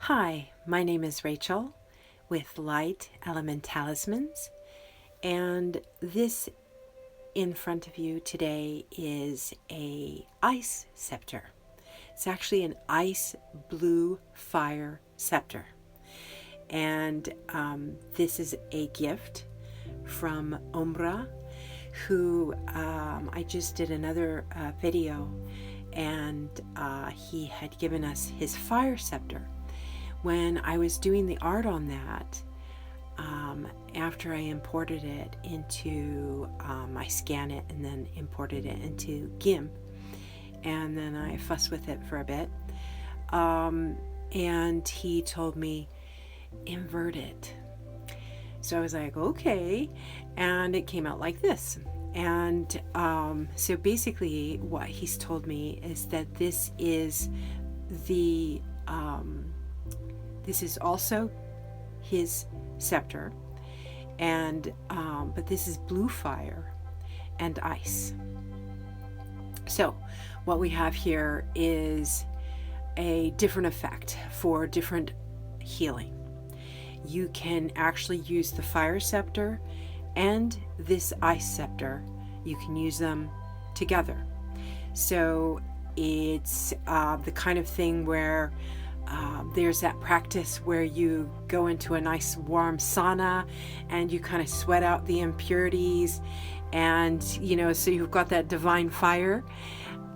Hi, my name is Rachel with Light ElemenTalismans, and this in front of you today is a Ice Scepter. It's actually an ice blue fire scepter, and this is a gift from Omron, who I just did another video, and he had given us his Fire Scepter. When I was doing the art on that, after I imported it into, I scan it and then imported it into GIMP, and then I fussed with it for a bit, and he told me, invert it. So I was like, okay, and it came out like this. And so basically what he's told me is that this is the this is also his scepter, and but this is blue fire and ice. So what we have here is a different effect for different healing. You can actually use the Fire Scepter and this Ice Scepter. You can use them together. So it's the kind of thing where there's that practice where you go into a nice warm sauna and you kind of sweat out the impurities, and so you've got that divine fire,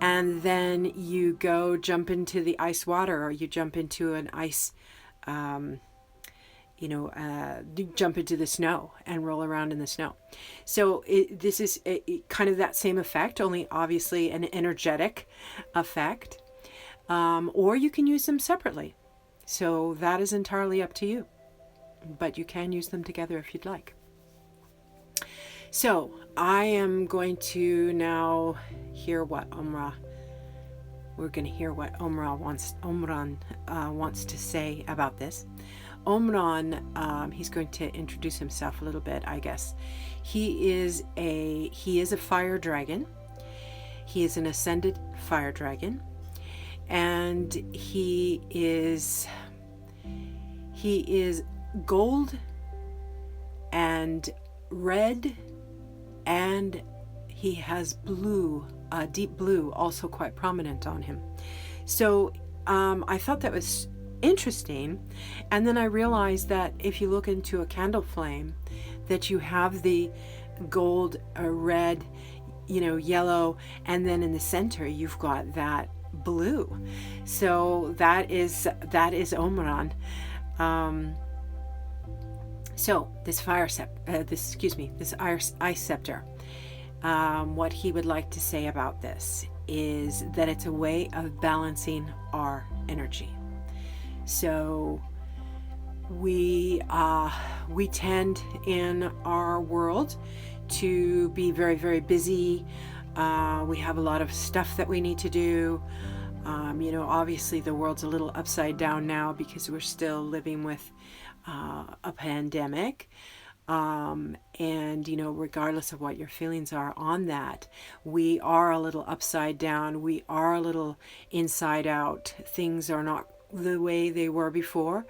and then you go jump into the ice water, or you jump into an ice jump into the snow and roll around in the snow. So this is kind of that same effect, only obviously an energetic effect. Or you can use them separately. So that is entirely up to you. But you can use them together if you'd like. So I am going to now hear what we're going to hear what Omron wants to say about this. Omron, he's going to introduce himself a little bit, I guess. He is a fire dragon. He is an ascended fire dragon. And he is gold and red, and he has blue, deep blue, also quite prominent on him. So I thought that was interesting, and then I realized that if you look into a candle flame, that you have the gold, red, yellow, and then in the center you've got that blue. So that is Omron. So this Fire Scepter, this Ice Scepter, what he would like to say about this is that it's a way of balancing our energy. So we tend in our world to be very, very busy. We have a lot of stuff that we need to do. Obviously the world's a little upside down now because we're still living with a pandemic. And regardless of what your feelings are on that, we are a little upside down. We are a little inside out. Things are not the way they were before.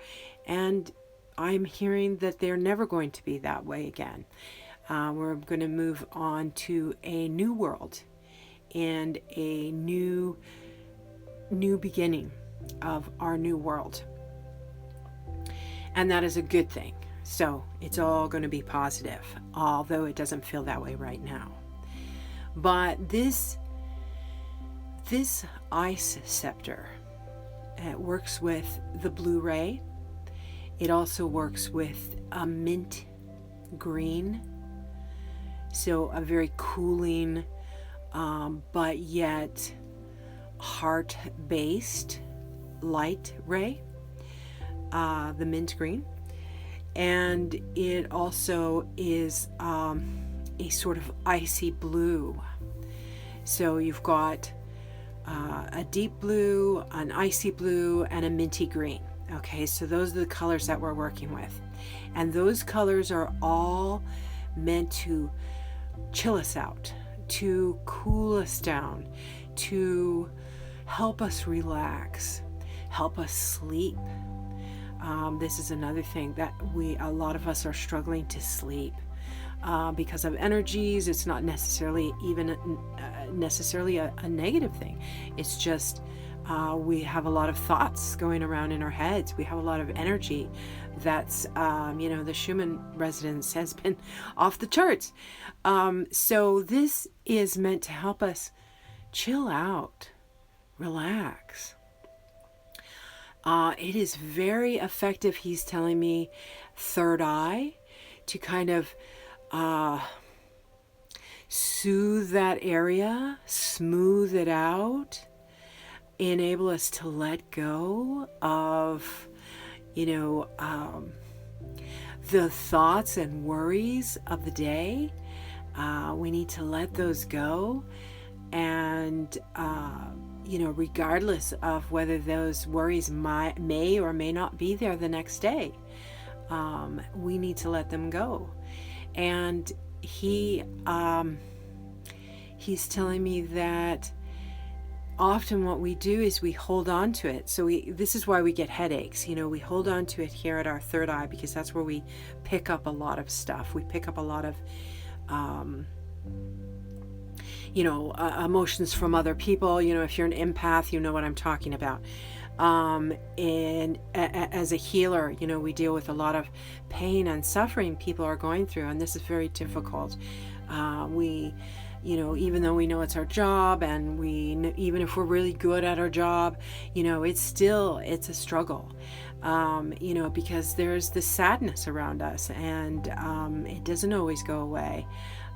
And I'm hearing that they're never going to be that way again. We're going to move on to a new world and a new beginning of our new world. And that is a good thing. So it's all going to be positive, although it doesn't feel that way right now. But this Ice Scepter, it works with the Blu-ray. It also works with a mint green. So a very cooling, but yet heart-based light ray, the mint green. And it also is a sort of icy blue. So you've got a deep blue, an icy blue, and a minty green. Okay, so those are the colors that we're working with. And those colors are all meant to chill us out, to cool us down, to help us relax, help us sleep, This is another thing that a lot of us are struggling to sleep because of energies. It's not necessarily even necessarily a negative thing. It's just we have a lot of thoughts going around in our heads. We have a lot of energy that's, the Schumann resonance has been off the charts. So this is meant to help us chill out, relax. It is very effective, he's telling me, third eye, to kind of soothe that area, smooth it out, enable us to let go of, the thoughts and worries of the day. We need to let those go. And, regardless of whether those worries may or may not be there the next day, we need to let them go. And he's telling me that often what we do is we hold on to it. So this is why we get headaches. We hold on to it here at our third eye, because that's where we pick up a lot of stuff. We pick up a lot of emotions from other people. If you're an empath, you know what I'm talking about. And as a healer, we deal with a lot of pain and suffering people are going through, and this is very difficult. Even though we know it's our job, and even if we're really good at our job, it's a struggle, because there's this sadness around us, and it doesn't always go away.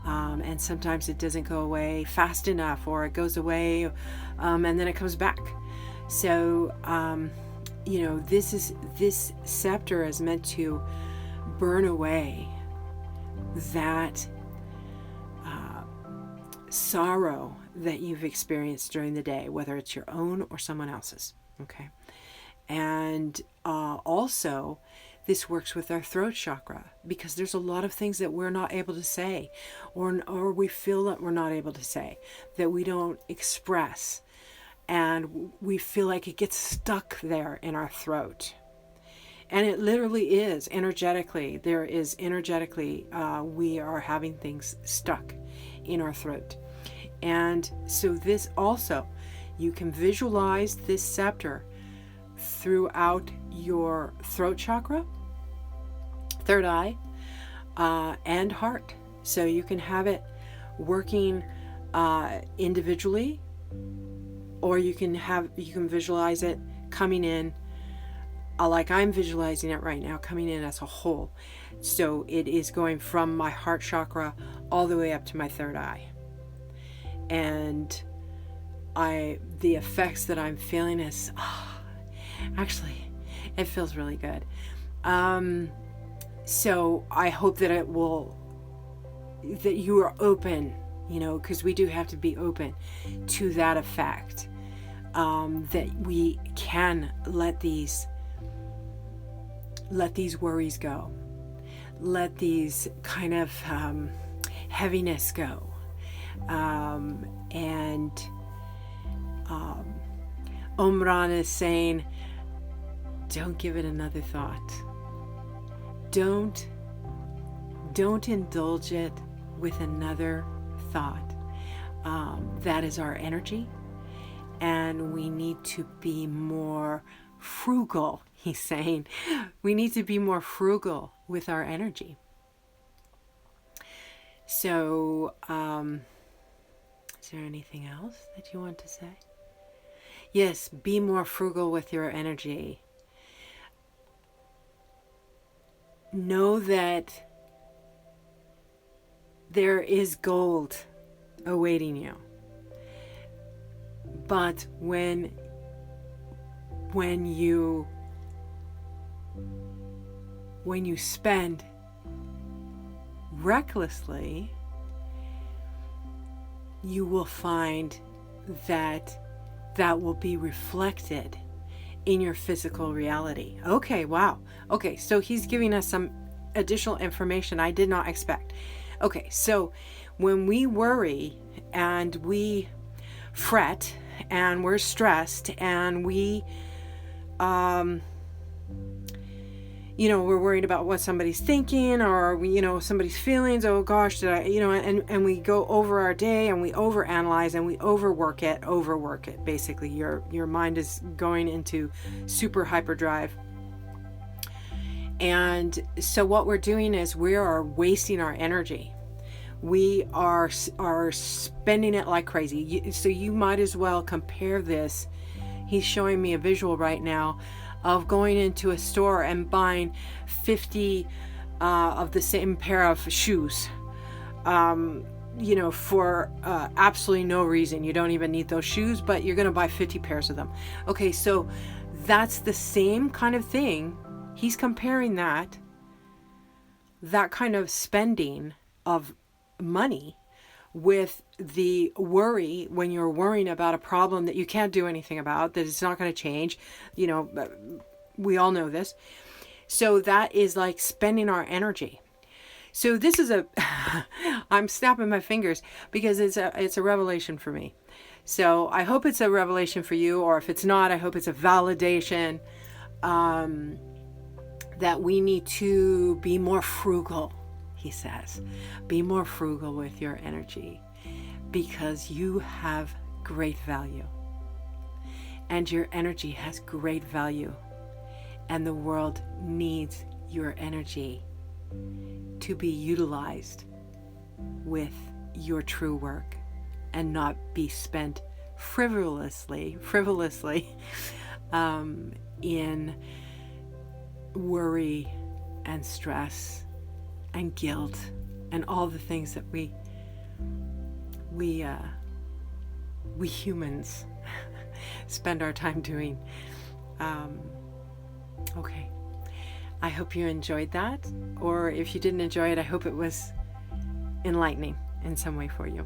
And sometimes it doesn't go away fast enough, or it goes away and then it comes back. So, this scepter is meant to burn away that sorrow that you've experienced during the day, whether it's your own or someone else's. Okay. And also, this works with our throat chakra, because there's a lot of things that we're not able to say, or we feel that we're not able to say, that we don't express, and we feel like it gets stuck there in our throat. And it literally is energetically. We are having things stuck in our throat. And so this also, you can visualize this scepter throughout your throat chakra, third eye, and heart. So you can have it working individually, or you can visualize it coming in, like I'm visualizing it right now, coming in as a whole. So it is going from my heart chakra all the way up to my third eye. And the effects that I'm feeling is, actually, it feels really good. So I hope that that you are open, because we do have to be open to that effect, that we can let these worries go, let these kind of heaviness go, and Omron is saying, don't give it another thought. Don't indulge it with another thought. That is our energy, and we need to be more frugal. He's saying we need to be more frugal with our energy. So, is there anything else that you want to say? Yes, be more frugal with your energy. Know that there is gold awaiting you. But when you spend recklessly, you will find that will be reflected in your physical reality. Okay, wow. Okay, so he's giving us some additional information I did not expect. Okay, so when we worry and we fret and we're stressed and we we're worried about what somebody's thinking, or somebody's feelings. Oh gosh, did I, and we go over our day and we overanalyze and we overwork it. Basically, your mind is going into super hyperdrive. And so what we're doing is we are wasting our energy. We are spending it like crazy. So you might as well compare this. He's showing me a visual right now of going into a store and buying 50 of the same pair of shoes, for absolutely no reason. You don't even need those shoes, but you're going to buy 50 pairs of them. Okay, so that's the same kind of thing. He's comparing that kind of spending of money with the worry when you're worrying about a problem that you can't do anything about, that it's not going to change. We all know this. So that is like spending our energy. So this is I'm snapping my fingers because it's a revelation for me. So I hope it's a revelation for you, or if it's not, I hope it's a validation that we need to be more frugal. He says, be more frugal with your energy because you have great value, and your energy has great value, and the world needs your energy to be utilized with your true work and not be spent frivolously in worry and stress and guilt and all the things that we humans spend our time doing. Okay, I hope you enjoyed that, or if you didn't enjoy it, I hope it was enlightening in some way for you,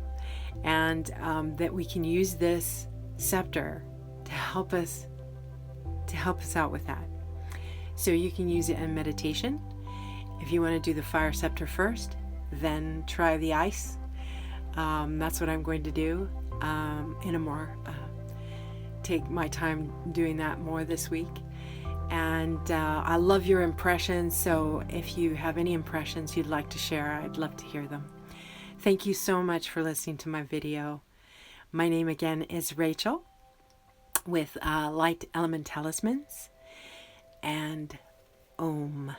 and that we can use this scepter to help us out with that. So you can use it in meditation. If you want to do the Fire Scepter first, then try the ice. That's what I'm going to do take my time doing that more this week. And I love your impressions, so if you have any impressions you'd like to share, I'd love to hear them. Thank you so much for listening to my video. My name again is Rachel with ElemenTalismans, and Om.